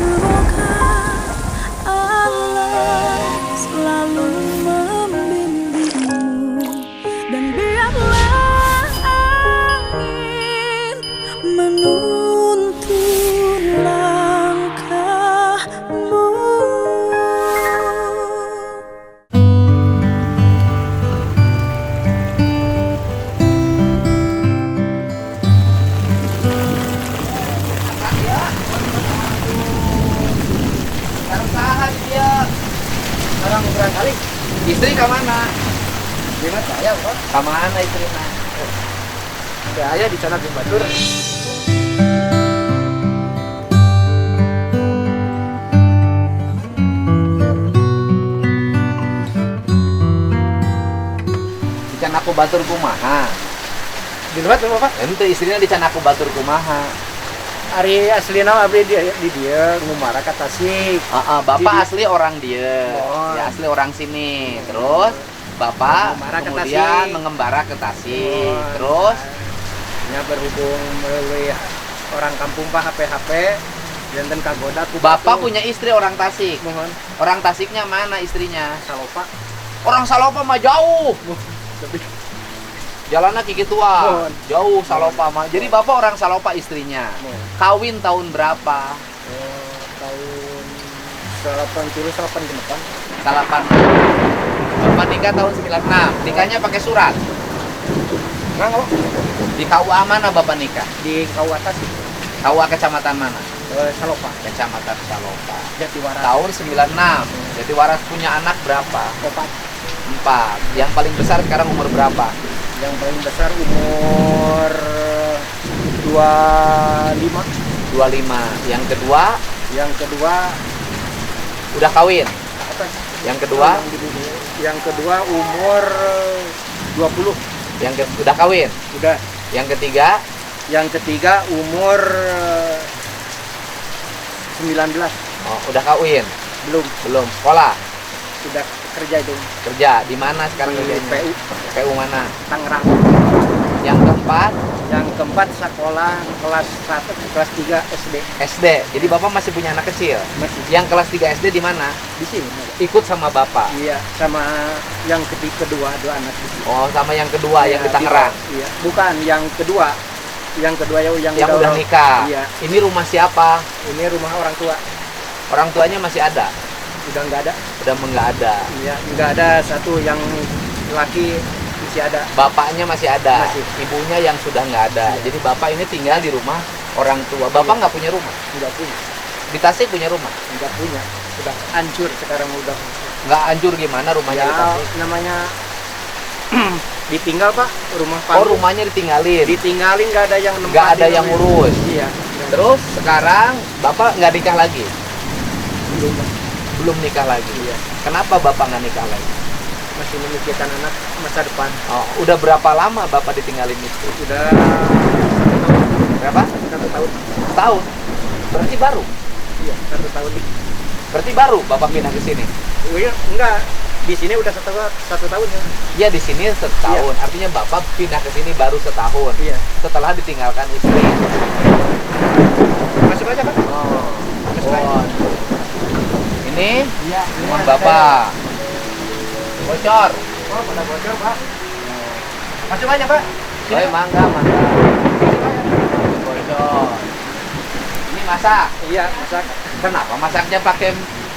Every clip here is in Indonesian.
Semoga Allah selalu membimbingmu dan biarlah angin menuntun langkahmu. Orang berangkali Istri ke mana? dengan saya, Pak. Ke mana istrinya? Saya di sana di Batur. Di Canaku Batur kumaha. Di luar tuh, Pak. Ente istrinya di Canaku Batur kumaha. Ari asli nama abdi di dia ngumara ka Tasik. Bapak asli orang dia. Oh. Ya asli orang sini. Terus Bapak Mengembara ke kemudian Tasik. mengembara ke Tasik. Oh, Terus ya berhubung melalui orang kampung Pak HP dan kagoda ku Bapak Batu. punya istri orang Tasik. Mohon Orang Tasiknya mana istrinya? salopa. Orang Salopa mah jauh. Lebih Jalannya kiki tua. Mohon. Jauh Salopa mah. Jadi Bapak orang Salopa istrinya. Mohon. Kawin tahun berapa? Tahun 88. Salapan. Bapak nikah tahun 96. Nikahnya pakai surat. Nggak, Di KUA mana Bapak nikah? di Kau Atas KUA kecamatan mana? Salopa. Kecamatan Salopa. Jatiwaras. Tahun 96. Jadi Waras punya anak berapa? 4. Yang paling besar sekarang umur berapa? Yang paling besar umur 25. 25. Yang kedua Yang kedua udah kawin. apa? Yang kedua, Yang kedua umur 20. udah kawin. Udah. Yang ketiga, Yang ketiga umur 19. udah kawin. Belum. Belum sekolah. Sudah kerja itu Kerja di mana sekarang di kerjanya? PU PU mana? Tangerang. Yang keempat Yang keempat sekolah kelas 1 kelas 3 SD. SD. Jadi Bapak masih punya anak kecil. Masih Yang kelas 3 SD di mana? di sini. Ikut sama Bapak. Iya, sama yang kedua dua anak di sini. Oh, sama yang kedua yang di Tangerang. Iya, bukan yang kedua. Yang kedua yang Yang udah nikah. Iya, Ini rumah siapa? ini rumah orang tua. Orang tuanya masih ada? Udah nggak ada. Udah nggak ada. Iya, nggak ada. Satu yang laki masih ada. Bapaknya masih ada. Masih. Ibunya yang sudah nggak ada. Iya. Jadi Bapak ini tinggal di rumah orang tua. Bapak nggak punya rumah? Nggak punya. Di Tasik punya rumah? Nggak punya. Sudah hancur sekarang udah. Nggak hancur gimana rumahnya di Ya, Tasik? namanya ditinggal, Pak, rumah Oh, rumahnya ditinggalin. ditinggalin, nggak ada yang Nggak ada yang ngurus. Iya. Terus sekarang Bapak nggak nikah lagi? Belum, Pak. Belum nikah lagi. Iya. Kenapa Bapak nggak nikah lagi? Masih memikirkan anak masa depan. Oh, udah berapa lama Bapak ditinggalin istri? Udah Berapa? 1 tahun. Tahun. Berarti baru. Iya, 1 tahun. Berarti baru Bapak pindah ke sini. Oh, iya, enggak. Di sini udah 1 tahun ya. Iya, di sini setahun. Artinya Bapak pindah ke sini baru setahun. Iya. Setelah ditinggalkan istri. Masuk aja, Pak. Oh. Masuk aja. Ini Iya, rumah Bapak. Bocor. Oh, pada bocor, Pak. Masuk aja, Pak. Oh, mangga. Bocor. Ini masak. Iya, masak. Kenapa masaknya pakai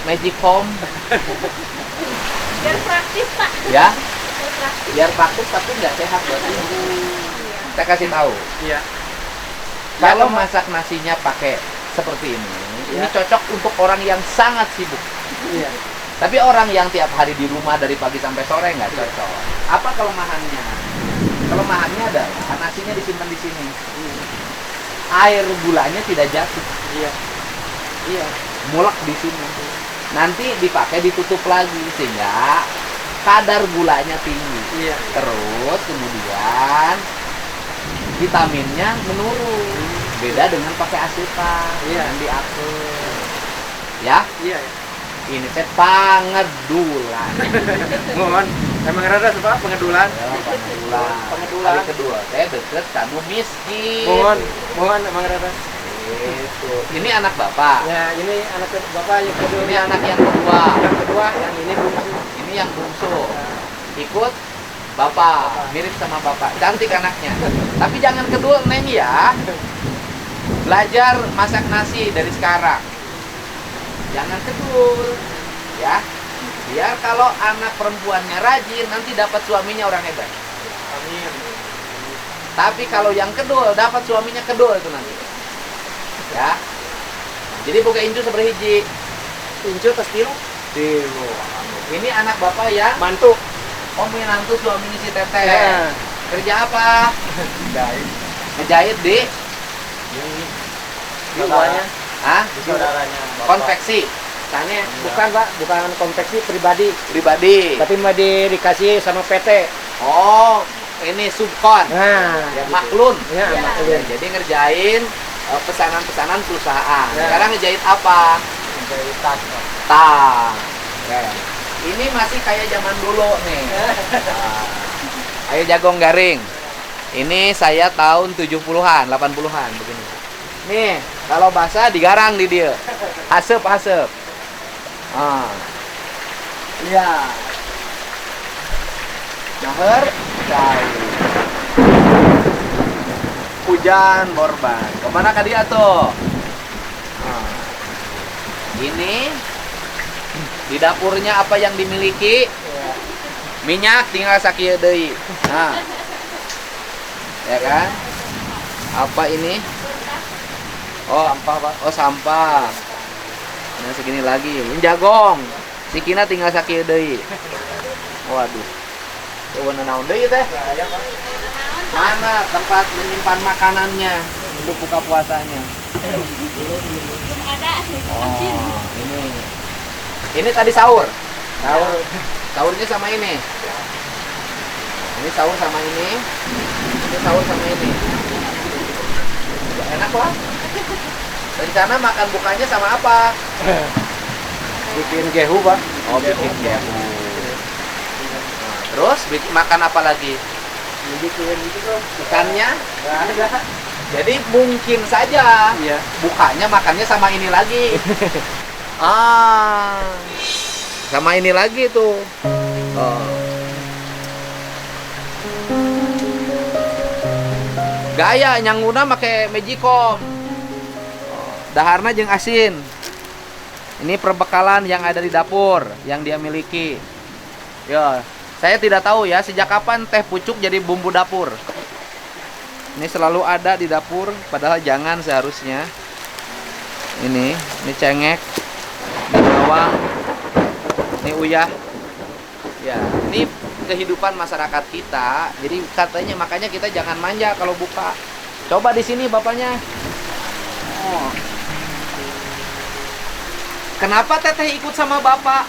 magic foam? Biar praktis, Pak. Ya, Biar praktis. biar praktis tapi nggak sehat buat ibu. Saya kasih tahu. Iya. Kalau masak nasinya pakai seperti ini Ya. cocok untuk orang yang sangat sibuk. Iya. Tapi orang yang tiap hari di rumah dari pagi sampai sore nggak cocok. Apa kelemahannya? Kelemahannya adalah nasinya disimpan di sini. Air gulanya tidak jatuh. Iya. Iya. Mulek di sini. Nanti dipakai ditutup lagi sehingga kadar gulanya tinggi. Iya. Terus kemudian vitaminnya menurun. Beda dengan pakai asetan Iya. yang diatur. Ya, Iya. ini teh pangedulan. Mohon. Emang rada Pak pengedulan. Ya, pangedulan. Pangedulan. Kali kedua, saya deket kamu miskin. Mohon emang rada. Itu. Ini anak bapak. Ya, ini anak bapak yang kedua. Ini anak yang kedua. Yang kedua, yang ini bungsu. Ini yang bungsu. Ikut bapak, mirip sama bapak. Cantik anaknya. Tapi jangan kedul Neng ya. Belajar masak nasi dari sekarang. Jangan kedul. Ya. Biar kalau anak perempuannya rajin nanti dapat suaminya orang hebat. Amin. Tapi kalau yang kedul dapat suaminya kedul itu nanti. Ya. Jadi buka incu seberhiji. Incu tes tilu. Tilu. Ini anak bapak ya. Mantu. Oh, menantu suaminya si Teteh. Ya. Kerja apa? Jahit. Ngejahit di Saudaranya. Hah? Saudaranya. Konveksi. Tanya, bukan Pak, bukan konveksi pribadi. Pribadi. Tapi mau dikasih sama PT. Oh, ini subkon. Nah, Ya, maklun. Ya, Ya. maklun. Jadi ngerjain pesanan-pesanan perusahaan. Ya. Sekarang ngejahit apa? Dari tas. Tang. Ini masih kayak zaman dulu nih. Nah, ayo jagung garing. Ini saya tahun 70-an, 80-an begini. Nih, kalau basah digarang di dia. Hasep. Ah. Iya. Daher, cair. Hujan borban. Kemana ka dia tuh? Nah. Ini di dapurnya apa yang dimiliki? Minyak tinggal sakieu deui. Nah. Ya kan? Apa ini? Oh, sampah, Pak. Oh, sampah. Nah, segini lagi. Ini jagong. Sikina tinggal sakieu deui. Waduh. Eueuh naon deui teh? Mana tempat menyimpan makanannya untuk buka puasanya? Belum ada. Oh, ini tadi sahur. Tahu. Sahurnya sama ini. Ini sahur sama ini. Ini sahur sama ini. Ya, enak lah. Rencana makan bukanya sama apa? Bikin gehu, Pak. Oh, bikin gehu. Nah, terus makan apa lagi? Bikin gitu tuh. Ikannya? Nggak ada. Jadi mungkin saja Iya. bukanya makannya sama ini lagi. Sama ini lagi tuh. Oh. Gaya nyangguna make magicom. Daharna jeung asin. Ini perbekalan yang ada di dapur yang dia miliki. Ya, saya tidak tahu ya sejak kapan teh pucuk jadi bumbu dapur. Ini selalu ada di dapur, padahal jangan seharusnya. Ini cengek, ini bawang, ini uyah. Ya, ini kehidupan masyarakat kita. Jadi katanya makanya kita jangan manja kalau buka. Coba di sini bapaknya. Oh. Kenapa teteh ikut sama bapak?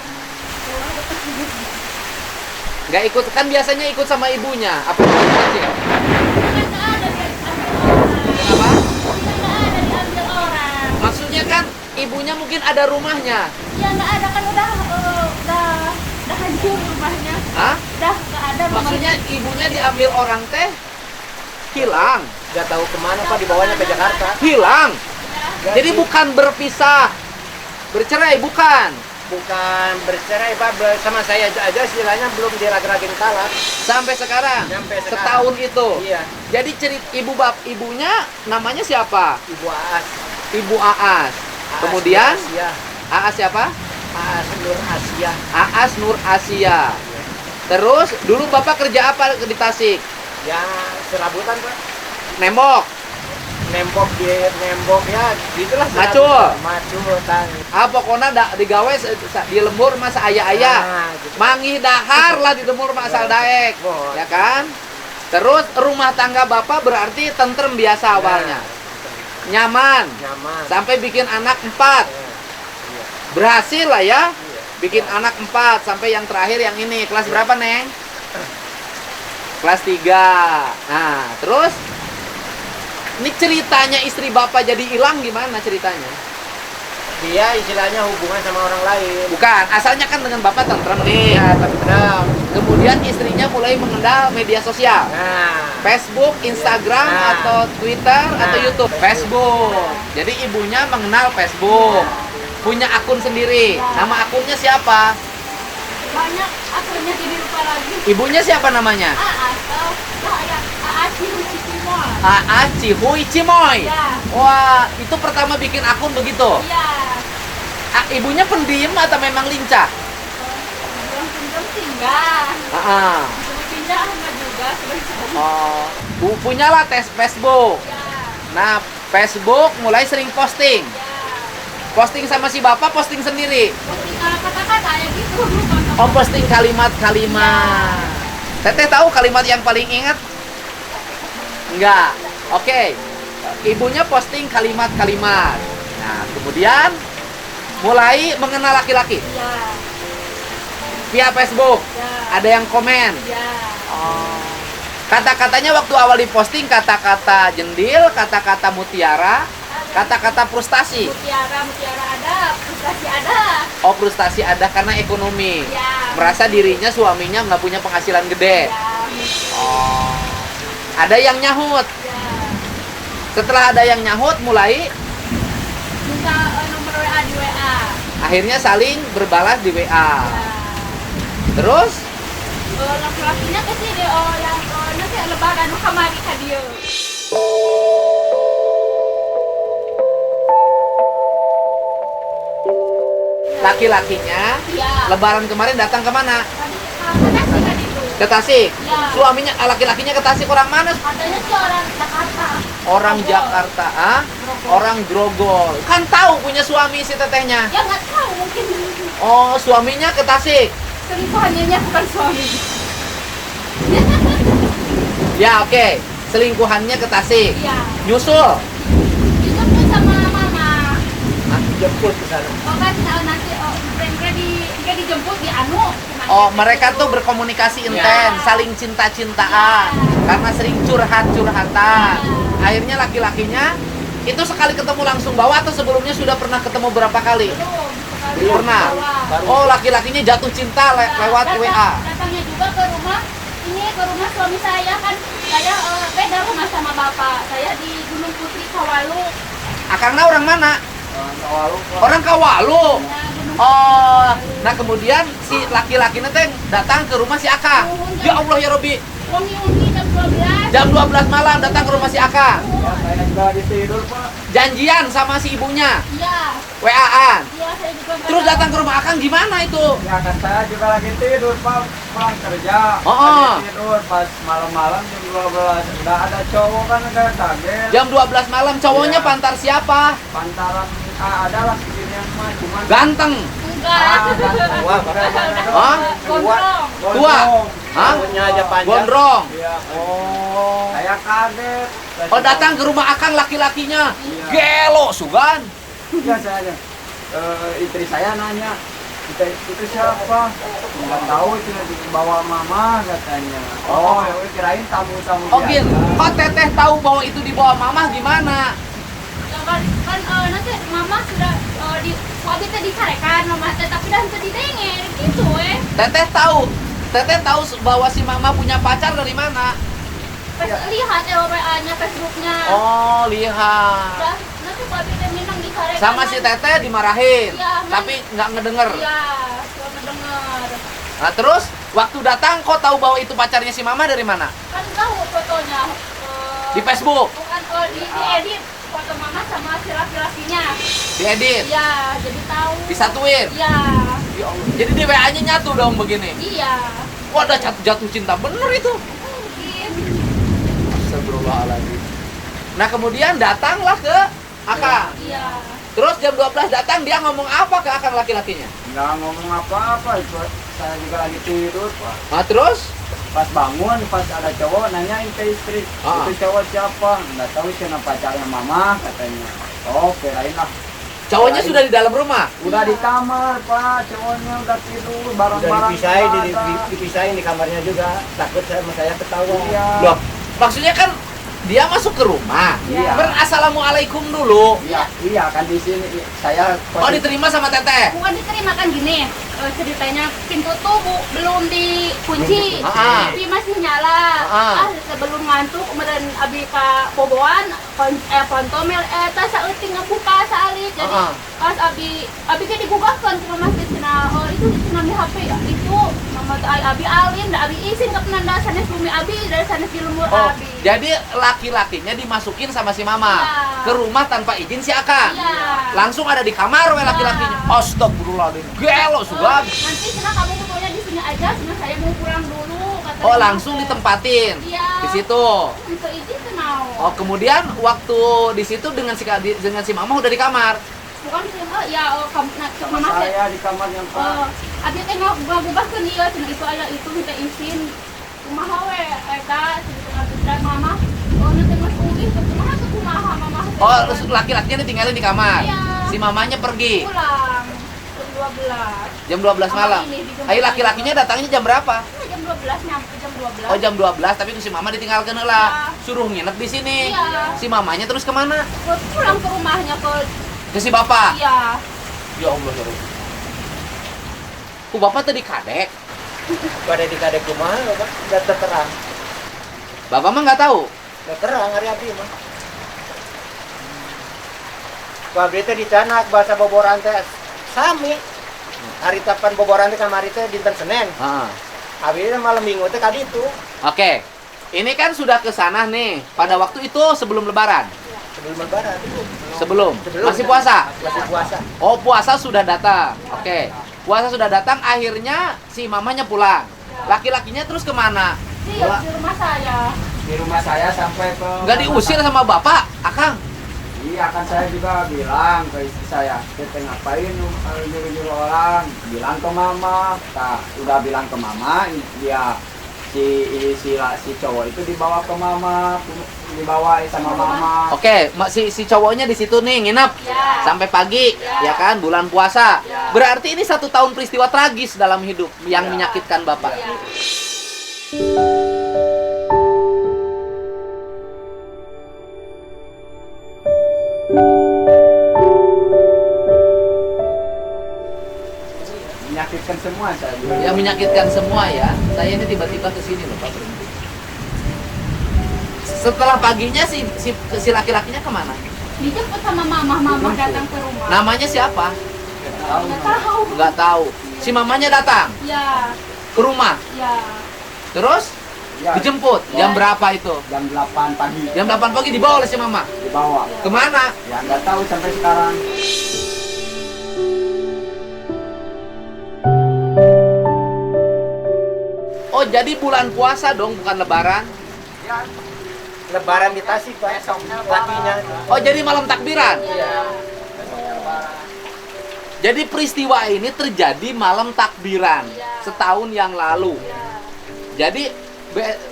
Nggak ikut, kan biasanya ikut sama ibunya. Apa kecil? Kenapa? Diambil orang. Maksudnya kan ibunya mungkin ada rumahnya. Ya nggak ada kan udah hancur rumahnya. Hah? Udah nggak ada rumahnya. Maksudnya ibunya diambil orang teh hilang. Nggak tahu kemana, Pak, dibawanya ke Jakarta. Hilang. Udah. Jadi bukan berpisah. Bercerai bukan. Bukan bercerai, Pak, sama saya aja istilahnya belum dirag-ragin talak. Sampai sekarang. Sampai sekarang. Setahun itu. Iya. Jadi cerita ibunya namanya siapa? Ibu Aas. Ibu Aas. Kemudian Nur Asia. Aas siapa? Aas Nur Asia. Aas Nur Asia. Terus dulu Bapak kerja apa di Tasik? Ya, serabutan, Pak. Nembok. Nembok ya, gitulah. Macul. Macul, tang. Pokoknya digawe di lembur masa ayah-ayah. Nah, gitu. Manggih dahar lah di lembur asal daek. Oh. Ya kan? Terus rumah tangga Bapak berarti tentrem biasa awalnya. Nyaman. Nyaman. Sampai bikin anak 4. Iya. Berhasil lah ya. Iya. Bikin anak 4 sampai yang terakhir yang ini. Kelas berapa, Neng? Kelas 3. Nah, terus ini ceritanya istri Bapak jadi hilang gimana ceritanya? Dia istilahnya hubungan sama orang lain. Bukan, asalnya kan dengan Bapak tentrem nih. Ya, tapi benar. Kemudian istrinya mulai mengenal media sosial. Nah, Facebook, Instagram, Nah. atau Twitter, atau Nah. YouTube? Facebook. Jadi ibunya mengenal Facebook. Punya akun sendiri. Nama akunnya siapa? Banyak akunnya jadi lupa lagi. Ibunya siapa namanya? Atau ya Aaci Cimoy. Aa Cihuy Cimoy. Ya. Wah, itu pertama bikin akun begitu. Iya. Ibunya pendiam atau memang lincah? Belum pinjam singgah. Ah. Belum pinjam enggak juga sebenarnya. Oh, punyalah tes Facebook. Ya. Nah, Facebook mulai sering posting. Ya. Posting sama si bapak, posting sendiri. Posting kata-kata ya gitu. Oh, posting kalimat-kalimat. Teteh tahu kalimat yang paling ingat? Enggak. Oke. Ibunya posting kalimat-kalimat. Nah, kemudian mulai mengenal laki-laki Ya. via Facebook. Ya. Ada yang komen. Ya. Oh. Kata-katanya waktu awal diposting kata-kata jendil, kata-kata mutiara, kata-kata frustasi. Mutiara ada, frustasi ada. Oh, frustasi ada karena ekonomi. Ya. Merasa dirinya suaminya nggak punya penghasilan gede. Ya. Oh. Ada yang nyahut. Ya. Setelah ada yang nyahut, mulai Minta nomor WA di WA. akhirnya saling berbalas di WA. Ya. Terus Laki-lakinya ke sini yang nanti lebaran kamari ka dia. laki-lakinya Ya. Lebaran kemarin datang ke mana? Mana sih kan itu? Ke Tasik. Ya. Suaminya, laki-lakinya ke Tasik orang mana? Katanya sih orang Jakarta. Orang Grogol. Jakarta, ah? Grogol. Orang Grogol. Kan tahu punya suami si tetehnya. Ya nggak tahu mungkin Oh, suaminya ke Tasik. selingkuhannya bukan suami. Ya, oke. Selingkuhannya ke Tasik. Iya. Nyusul. Dijemput sama mama. Jemput ke sana. Oh kan nanti dia dijemput di anu. Oh, mereka tuh berkomunikasi intens, saling cinta-cintaan. Karena sering curhat-curhatan. Akhirnya laki-lakinya itu sekali ketemu langsung bawa atau sebelumnya sudah pernah ketemu berapa kali? Belum Pernah. Baru. Oh, laki-lakinya jatuh cinta lewat WA. Datangnya juga ke rumah suami saya kan saya beda rumah sama bapak saya di Gunung Putri Kawalu. Akarna orang mana? Awal Orang Kawalu. Ya, Gunung Oh, nah kemudian si laki-laki nanti datang ke rumah si Aka. Ya Allah ya Robi, Wangi-wangi jam 12. jam 12 malam datang ke rumah si Aka. ya, saya juga ditidur Pak. Janjian sama si ibunya, Iya, WA-an. iya saya juga nggak Terus tahu. datang ke rumah Akang gimana itu? Ya kan saya juga lagi tidur Pak, pulang kerja. Oh. Lagi tidur pas malam-malam jam 12. Udah ada cowok kan udah kaget. Jam 12 malam cowoknya Iya. pantar siapa? Pantaran ada lah seginian mah cuma Ganteng. Enggak. Wah, Hah? Gondrong. Tua? Hah? Rambutnya aja panjang. Gondrong. Iya. Oh. Saya kaget. Oh, datang ke rumah Akang laki-lakinya. Iya. Gelo sugan. Iya saya. Istri saya nanya, itu siapa? Nggak tahu, itu bawa mama katanya. Oh, ya udah kirain tamu-tamu Oh, gin. Kok teteh tahu bahwa itu dibawa mamah gimana? Ya kan nanti mama sudah di suami tadi dicarekan mama teh tapi dan tadi denger gitu Teteh tahu bahwa si mama punya pacar dari mana? lihat WA-nya Facebooknya. Oh, lihat. Udah, nanti suami teh minang dicarekan. Sama si teteh dimarahin, Iya, tapi nggak ngedenger. Iya, sudah mendengar. Nah, terus waktu datang kok tahu bahwa itu pacarnya si mama dari mana? Kan tahu fotonya. Di Facebook, Bukan diedit foto mama sama si laki-lakinya. diedit, Iya, jadi tahu. disatuin. Iya. Ya Allah. Jadi di WA-nya nyatu dong begini. Iya. Wah, ada jatuh cinta bener itu. Mungkin. Astagfirullahaladzim. Nah, kemudian datanglah ke Akang. Iya. Terus jam 12 datang dia ngomong apa ke Akang laki-lakinya? nggak ngomong apa-apa, itu saya juga lagi tidur Pak. Nah, terus Pas bangun, pas ada cowok nanyain ke istri, Ah. itu cowok siapa? Nggak tahu siapa pacarnya mama katanya. Oh, kirain lah. cowoknya sudah di dalam rumah. Udah di kamar Pak, cowoknya udah tidur, Udah barang-barang dipisahin, nggak ada. dipisahin di kamarnya juga. Takut saya ketawa. Iya. Loh, maksudnya kan dia masuk ke rumah. Iya. Berassalamualaikum dulu. Iya, iya kan di sini saya Oh, diterima sama teteh. Bukan diterima kan gini. ceritanya pintu tuh belum dikunci, Ah. tapi masih nyala. Ah. Sebelum ngantuk kemudian abi ka boboan pontomel tas saeuting ngabuka saali. Jadi pas abi kan digugahkeun ke mama teh cenah itu cenah HP itu mama teh abi alin da abi izin ka penanda sanes bumi abi dari sanes di lumur Oh, abi. jadi laki-lakinya dimasukin sama si mama Iya. ke rumah tanpa izin si Akang. Iya. Langsung ada di kamar we laki-lakinya. Astagfirullahaladzim. Gelo sudah. Nanti cenah kamu pokoknya di sini aja, cenah saya mau pulang dulu katanya. Oh, langsung ditempatin Iya. di situ. Untuk izin kenal. Oh, kemudian waktu di situ dengan si mama udah di kamar. Bukan sih, kamu mama teh. Saya di kamarnya Pak. Abi teh ngagubahkeun ieu cenah itu aya itu minta izin. Kumaha we eta cenah mama. Oh, nanti mas ulih kumaha tuh kumaha mama. Oh, laki-lakinya ditinggalin di kamar. Iya. Si mamanya pergi Pulang jam 12. jam 12 malam. Ini di jam Ayo laki-lakinya datangnya jam berapa? Nah, jam 12 nyampe jam 12. Oh, jam 12, tapi si mama ditinggalkan lah. Iya. Suruh nginep di sini. Iya. Si mamanya terus kemana? Pulang ke rumahnya Ke si bapak. iya. Ya Allah, ya Allah. Ku bapak tadi kadek. Pada di kadek kumaha Bapak udah terang. Bapak mah nggak tahu. Udah terang hari abdi mah. Ku abdi teh dicanak bahasa boboran teh sami. Hari tapan boboran teh kamari teh dinten Senin. Ah. Abdi teh malam Minggu teh ka ditu. Oke. Ini kan sudah ke sana nih. Pada waktu itu sebelum lebaran. Sebelum lebaran. Sebelum. Sebelum. Masih puasa. Masih puasa. Oh, puasa sudah datang. Oke. Puasa sudah datang, akhirnya si mamanya pulang. Laki-lakinya terus kemana? Di rumah saya. Di rumah saya sampai ke Nggak diusir sama bapak, Akang? Iya, kan saya juga bilang ke istri saya, kita ngapain nyuruh-nyuruh orang? Bilang ke mama, udah bilang ke mama, dia si cowok itu dibawa ke mama, dibawa sama mama. Oke, si cowoknya di situ nih nginep Ya. sampai pagi, ya kan, bulan puasa. Ya. Berarti ini 1 tahun peristiwa tragis dalam hidup yang Ya. menyakitkan bapak. Ya. Menyakitkan semua saya juga. Yang menyakitkan semua ya. Saya ini tiba-tiba ke sini loh, Pak, berhenti. Setelah paginya si laki-lakinya kemana? Dijemput sama mama datang ke rumah. Namanya siapa? Nggak tahu. Nggak tahu. Si mamanya datang Ya, ke rumah. ya. Terus Ya, dijemput. Jam berapa itu? jam 8 pagi Jam 8 pagi dibawa oleh si mama. dibawa. Kemana? Ya nggak tahu sampai sekarang. Oh, jadi bulan puasa dong, bukan lebaran. Lebaran di Tasik Pak. Paginya. Oh, jadi malam takbiran. Ya. Jadi peristiwa ini terjadi malam takbiran setahun yang lalu. Jadi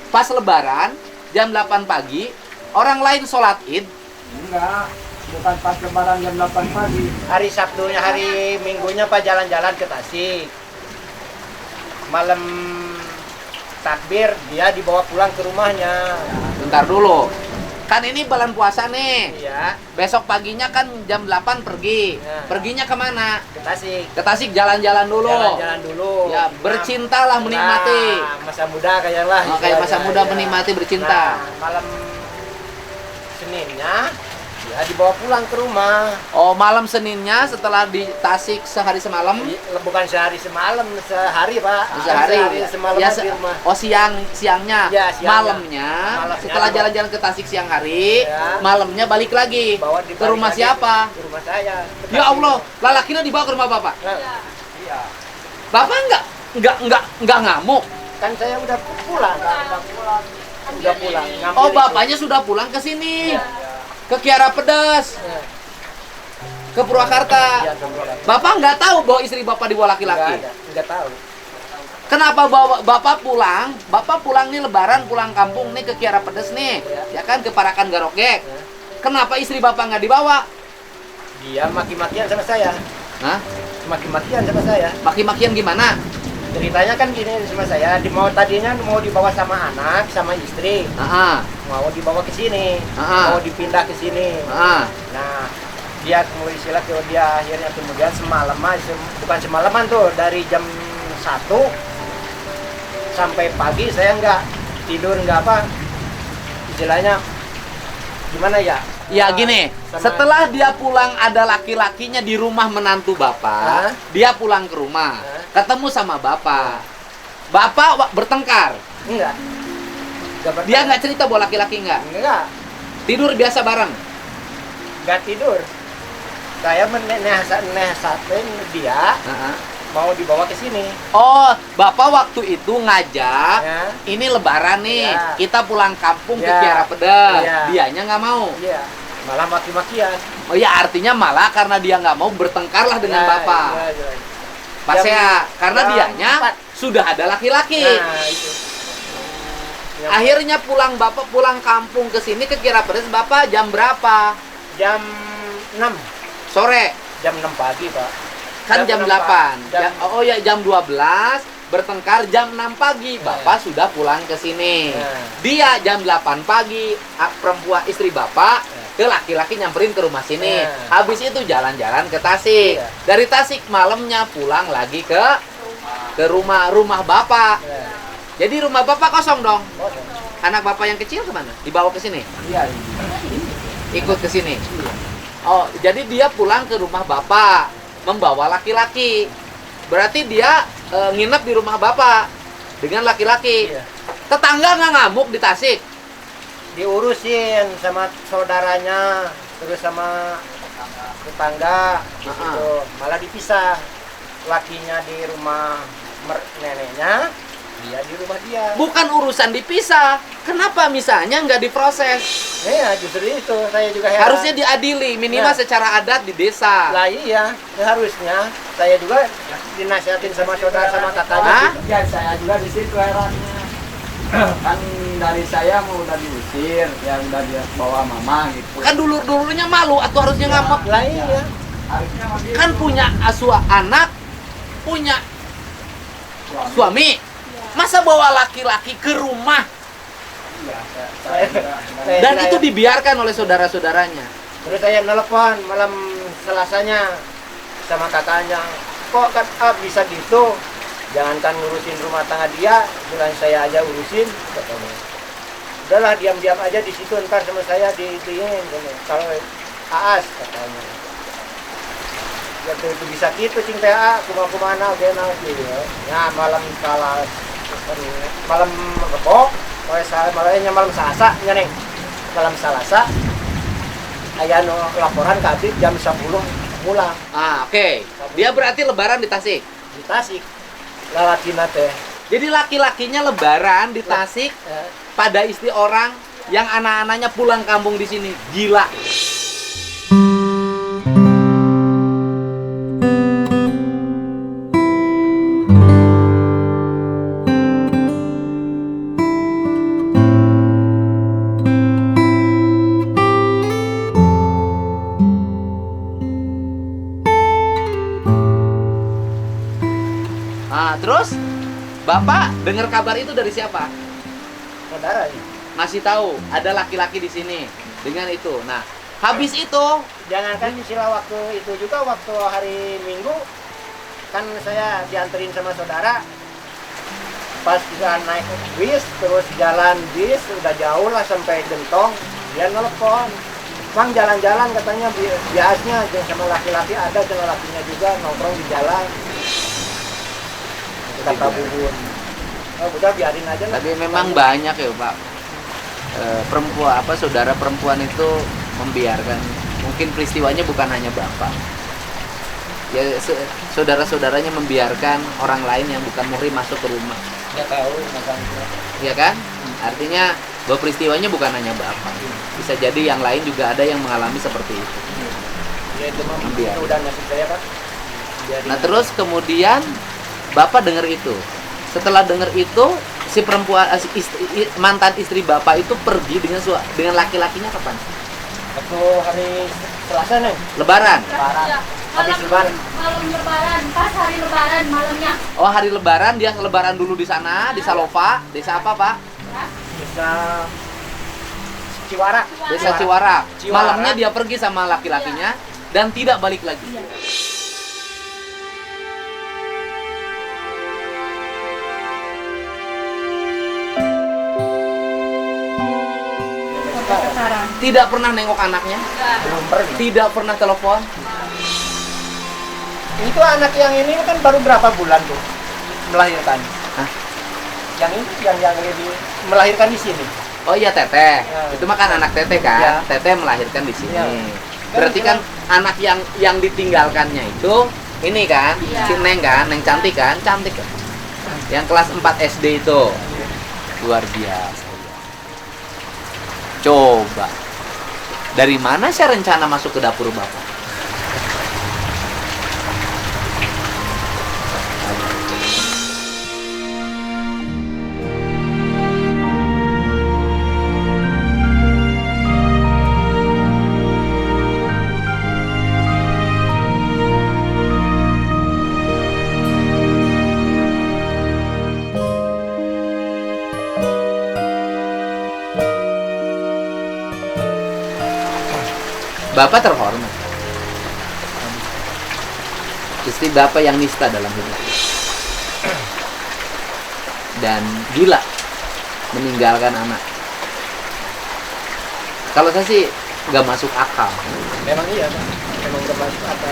pas lebaran jam 8 pagi, orang lain sholat id. Enggak, bukan pas lebaran jam 8 pagi. Hari Sabtunya, hari Minggunya Pak jalan-jalan ke Tasik. Malam takbir dia dibawa pulang ke rumahnya. Bentar dulu. Kan ini bulan puasa nih. Iya, Besok paginya kan jam 8 pergi. Ya. Perginya kemana? ke Tasik. Ke Tasik jalan-jalan dulu. Jalan-jalan dulu. Ya, bercintalah menikmati. Nah, masa muda kayaklah. Oh, kayak masa muda menikmati bercinta. Nah, malam Seninnya dia dibawa pulang ke rumah. Oh, malam Seninnya setelah di Tasik sehari semalam. Bukan sehari semalam, sehari Pak. Sehari. semalam Ya, di rumah. oh, siangnya. Ya, siangnya. Malamnya, Malamnya setelah dibawa- jalan-jalan ke Tasik siang hari, Ya. malamnya balik lagi. Dibalik Ke rumah lagi siapa? Ke rumah saya. Ke Ya Tasik. Allah, lalakinya dibawa ke rumah bapak. Nah, Ya. iya. Bapak enggak ngamuk. Kan saya udah pulang. Udah pulang. Ngambil Oh, itu. bapaknya sudah pulang ke sini. Ya. Ke Kiara Pedas, Ya. ke Purwakarta. Iya, keluar. Bapak nggak tahu bahwa istri bapak dibawa laki-laki. Enggak tahu. Kenapa bapak pulang? Bapak pulang nih lebaran, pulang kampung nih ke Kiara Pedas nih, ya kan, ke Parakan Garokek. Kenapa istri bapak nggak dibawa? Dia maki-makian sama saya. Hah? Maki-makian sama saya. Maki-makian gimana? Ceritanya kan gini sama saya, tadinya mau dibawa sama anak, sama istri, Ah, mau dibawa ke sini, Ah. mau dipindah ke sini. ah. Nah, dia mulai silat tuh dia akhirnya kemudian semalaman, bukan semalaman tuh, dari jam 1 sampai pagi saya nggak tidur, nggak apa istilahnya gimana ya. Ya gini, setelah dia pulang ada laki-lakinya di rumah menantu bapak, dia pulang ke rumah, ketemu sama bapak, bapak bertengkar. Enggak. Dia nggak cerita bahwa laki-laki nggak? Enggak. Tidur biasa bareng? Nggak tidur. Saya menasihatin dia mau dibawa ke sini. Oh, bapak waktu itu ngajak, Ya. ini lebaran nih, Ya. kita pulang kampung ke Ya. Kiara Pedas. Ya. Dianya nggak mau. Iya. Malah maki-makian. Oh ya, artinya malah karena dia nggak mau bertengkarlah dengan Ya, bapak. iya, iya. Pak Jam- Sea, karena jam dianya 4. sudah ada laki-laki. Nah, itu. Yang Akhirnya bapak pulang kampung ke sini ke Kiara Pedas, bapak jam berapa? jam 6. Sore. Jam 6 pagi, Pak. Kan jam 8. Jam- Oh ya, jam 12 bertengkar jam 6 pagi. Bapak sudah pulang ke sini. Dia jam 8 pagi, perempuan istri bapak ke laki-laki nyamperin ke rumah sini. Habis itu jalan-jalan ke Tasik. Iya. Dari Tasik malamnya pulang lagi ke rumah bapak. Ya. Jadi rumah bapak kosong dong. Kosong. Anak bapak yang kecil kemana? Dibawa ke sini? Iya. Ikut ke sini. Oh, jadi dia pulang ke rumah bapak membawa laki-laki. Berarti dia nginep di rumah bapak dengan laki-laki. Iya. Tetangga nggak ngamuk di Tasik? Diurusin sama saudaranya, terus sama tetangga di situ. Malah dipisah. Lakinya di rumah neneknya, dia di rumah dia. Bukan urusan dipisah. Kenapa misalnya nggak diproses? Iya, justru itu saya juga heran. Harusnya diadili, minimal Ya. secara adat di desa. Lah iya, harusnya saya juga dinasihatin sama saudara sama Hah? kakaknya. Ya, saya juga di situ herannya. Kan dari saya mau udah diusir, ya udah dia bawa mama gitu. Kan dulur-dulurnya malu atau harusnya ngamuk? Lah iya. Harusnya mah gitu. Kan punya anak, punya suami. Masa bawa laki-laki ke rumah? Iya, saya juga- Dan itu dibiarkan oleh saudara-saudaranya. Terus saya nelpon malam Selasanya sama kakaknya, kok kan bisa gitu? Jangankan ngurusin rumah tangga dia, dengan saya aja urusin, katanya. Udahlah diam-diam aja di situ, ntar sama saya diinin, kalau Aas katanya. Waktu itu bisa gitu, cing PA, kumana oke gitu. Ya malam kalah, malam Rebo, malam Selasa, neng, malam Selasa. Aya no laporan ke Abdi jam 10 pulang Ah, oke. Dia berarti lebaran di Tasik. di Tasik. Lalakina teh. Jadi laki-lakinya lebaran di Tasik pada istri orang yang anak-anaknya pulang kampung di sini. Gila. Nah, terus Bapak dengar kabar itu dari siapa? Saudara ya. Ngasih tahu ada laki-laki di sini dengan itu. Nah, habis itu Jangankan istilah waktu itu juga, waktu hari Minggu kan saya dianterin sama saudara. Pas kita naik bis, terus jalan bis udah jauh lah sampai Gentong, dia nelpon. Bang jalan-jalan katanya biasanya sama laki-laki ada, sama lakinya juga nongkrong di jalan. Kata Bubun. Oh, udah biarin aja lah. tapi memang banyak ya, Pak. Perempuan saudara perempuan itu membiarkan, mungkin peristiwanya bukan hanya Bapak. Ya saudara-saudaranya membiarkan orang lain yang bukan muhrim masuk ke rumah. Nggak tahu makanya. Iya kan? Artinya bahwa peristiwanya bukan hanya Bapak. Bisa jadi yang lain juga ada yang mengalami seperti itu. Ya itu mah Membiarkan. itu udah nasib saya, Pak. Biarin. Nah, terus kemudian Bapak dengar itu. Setelah dengar itu, si perempuan mantan istri Bapak itu pergi dengan laki-lakinya kapan? Waktu hari Selasa nih. Lebaran. Ya. Habis lebaran. Malam lebaran, pas hari lebaran malamnya. Oh, hari lebaran dia lebaran dulu di sana, di Salova. Desa apa, Pak? Ya. Bisa Ciwara. Desa Ciwara. Ciwara. Malamnya dia pergi sama laki-lakinya. dan tidak balik lagi. Iya. Sampai sekarang. Tidak pernah nengok anaknya, Enggak. Belum pergi. tidak pernah telepon. Itu anak yang ini kan baru berapa bulan tuh melahirkan? Hah? Yang ini yang lebih melahirkan di sini. Oh iya, Teteh. Ya. Itu mah kan anak Teteh kan. Ya. Teteh melahirkan di sini. Ya. Berarti kan anak yang ditinggalkannya itu ini kan, Iya. si Neng kan, Neng cantik kan, cantik kan. Yang kelas 4 SD itu. Luar biasa. Coba. Dari mana saya rencana masuk ke dapur Bapak? Bapak terhormat. Istri Bapak yang nista dalam hidup. Dan gila meninggalkan anak. Kalau saya sih nggak masuk akal. Memang iya, Pak. Memang termasuk apa?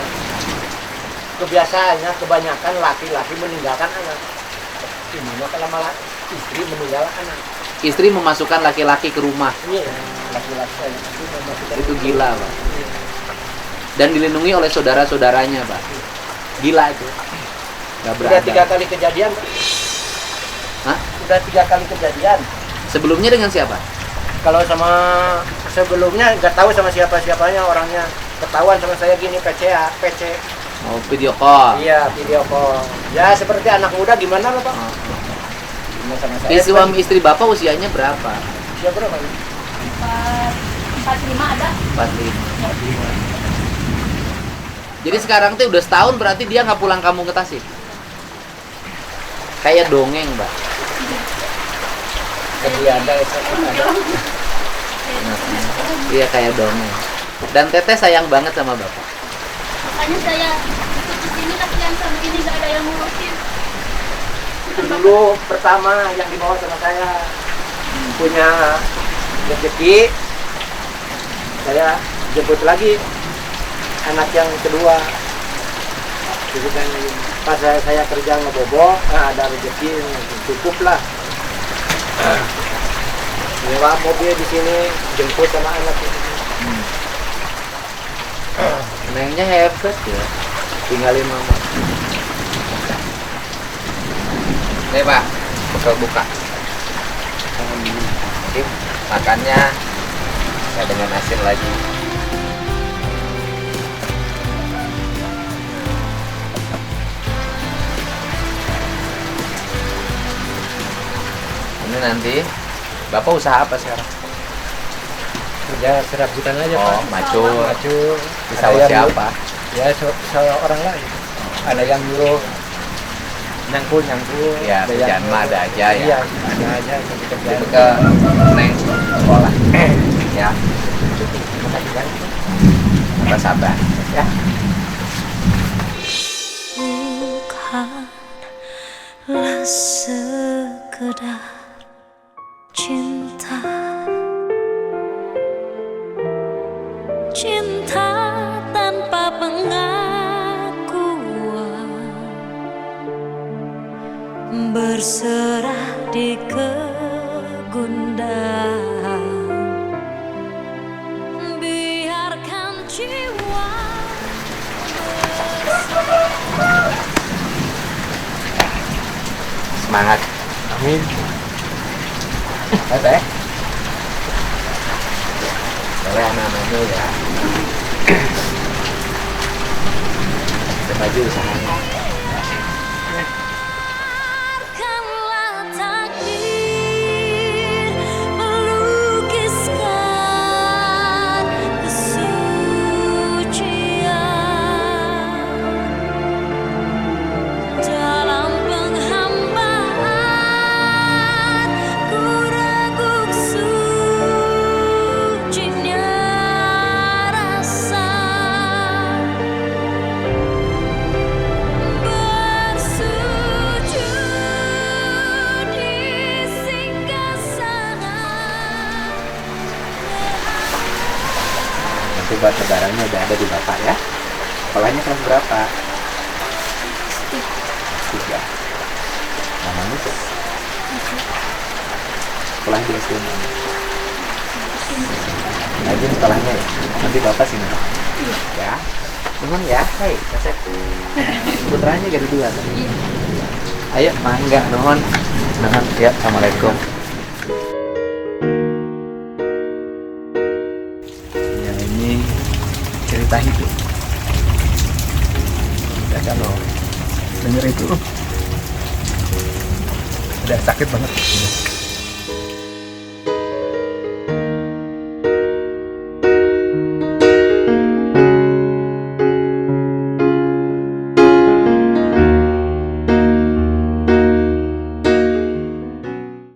Kebiasaannya kebanyakan laki-laki meninggalkan anak. Ini mah kalau malah istri meninggalkan anak. Istri memasukkan laki-laki ke rumah. Iya, laki-laki itu memasukkan Itu gila, Pak. Dan dilindungi oleh saudara-saudaranya, Pak. Gila itu. Gak Udah 3 beradab. kali kejadian, Pak. Hah? Udah 3 kali kejadian. Sebelumnya dengan siapa? Kalau sama sebelumnya nggak tahu sama siapa-siapanya orangnya. Ketahuan sama saya gini PC. Oh, video call. Iya, video call. Ya seperti anak muda gimana loh, Pak? Oh. Gimana sama saya? Suami istri Bapak usianya berapa? Usia berapa? 45 ada. 45. Jadi sekarang tuh udah setahun berarti dia nggak pulang kampung ke Tasik. Kayak dongeng, Mbak. Jadi ada. Iya kayak dongeng. Dan Teteh sayang banget sama Bapak. Makanya saya ikut di sini kasihan sama ini nggak ada yang ngurusin. Itu dulu pertama yang dibawa sama saya punya rezeki. Saya jemput lagi anak yang kedua. Jadi kan pas saya kerja ngebobo, ada rezeki cukup lah. Nyewa mobil di sini, jemput sama anak ini. Nengnya hebat ya. Tinggalin mama. Nih Pak, bekal buka. Sip, makannya saya dengan asin lagi. Ini nanti Bapak usaha apa sekarang? Ya serabutan aja Oh, Pak. macul. Macul. Bisa Ada yang siapa? Ya orang lain. Ada yang nyuruh nyangkul. Ya, Ada kerjaan mah ada aja ya. Iya, ada aja yang kerjaan. Itu ke Neng sekolah. Ya, Makasih banyak. apa sabar. Ya. Bukanlah sekedar cinta, cinta tanpa pengakuan, berserah di kegundahan, biarkan jiwa Semangat. Amin. Teh. Oleh anak-anaknya ya. Kita maju usahanya. biarkanlah takdir melukiskan kesucian dalam penghambaan, ku reguk sucinya rasa buat lebarannya udah ada di Bapak ya. Sekolahnya kelas berapa? Tiga. Namanya tuh? Sekolah di SD mana? Rajin sekolahnya ya. Nanti Bapak sini. Ya. Nuhun ya. Hei, Kasep. Putranya gitu dua. Ayo, mangga nuhun. Nuhun. Ya, Assalamualaikum. Ya, ini cerita hidup. Ya kalau denger itu udah sakit banget.